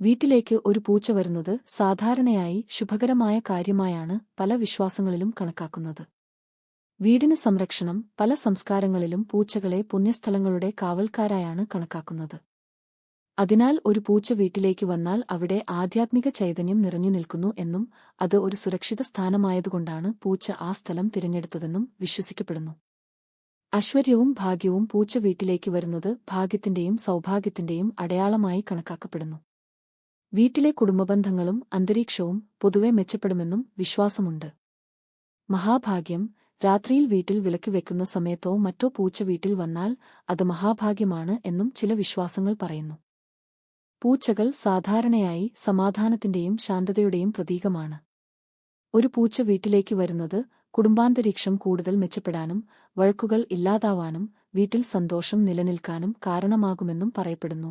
വീട്ടിലേക്ക് ഒരു പൂച്ച വരുന്നത് സാധാരണയായി ശുഭകരമായ കാര്യമായാണ് പല വിശ്വാസങ്ങളിലും കണക്കാക്കുന്നത്. വീടിന് സംരക്ഷണം, പല സംസ്കാരങ്ങളിലും പൂച്ചകളെ പുണ്യസ്ഥലങ്ങളുടെ കാവൽക്കാരായാണ് കണക്കാക്കുന്നത്. അതിനാൽ ഒരു പൂച്ച വീട്ടിലേക്ക് വന്നാൽ അവിടെ ആധ്യാത്മിക ചൈതന്യം നിറഞ്ഞു നിൽക്കുന്നു എന്നും അത് ഒരു സുരക്ഷിത സ്ഥാനമായതുകൊണ്ടാണ് പൂച്ച ആ സ്ഥലം തിരഞ്ഞെടുത്തതെന്നും വിശ്വസിക്കപ്പെടുന്നു. ഐശ്വര്യവും ഭാഗ്യവും പൂച്ച വീട്ടിലേക്ക് വരുന്നത് ഭാഗ്യത്തിന്റെയും സൗഭാഗ്യത്തിന്റെയും അടയാളമായി കണക്കാക്കപ്പെടുന്നു. വീട്ടിലെ കുടുംബബന്ധങ്ങളും അന്തരീക്ഷവും പൊതുവെ മെച്ചപ്പെടുമെന്നും വിശ്വാസമുണ്ട്. മഹാഭാഗ്യം, രാത്രിയിൽ വീട്ടിൽ വിളക്ക് വെക്കുന്ന സമയത്തോ മറ്റോ പൂച്ച വീട്ടിൽ വന്നാൽ അത് മഹാഭാഗ്യമാണ് എന്നും ചില വിശ്വാസങ്ങൾ പറയുന്നു. പൂച്ചകൾ സാധാരണയായി സമാധാനത്തിന്റെയും ശാന്തതയുടെയും പ്രതീകമാണ്. ഒരു പൂച്ച വീട്ടിലേക്ക് വരുന്നത് കുടുംബാന്തരീക്ഷം കൂടുതൽ മെച്ചപ്പെടാനും വഴക്കുകൾ ഇല്ലാതാവാനും വീട്ടിൽ സന്തോഷം നിലനിൽക്കാനും കാരണമാകുമെന്നും പറയപ്പെടുന്നു.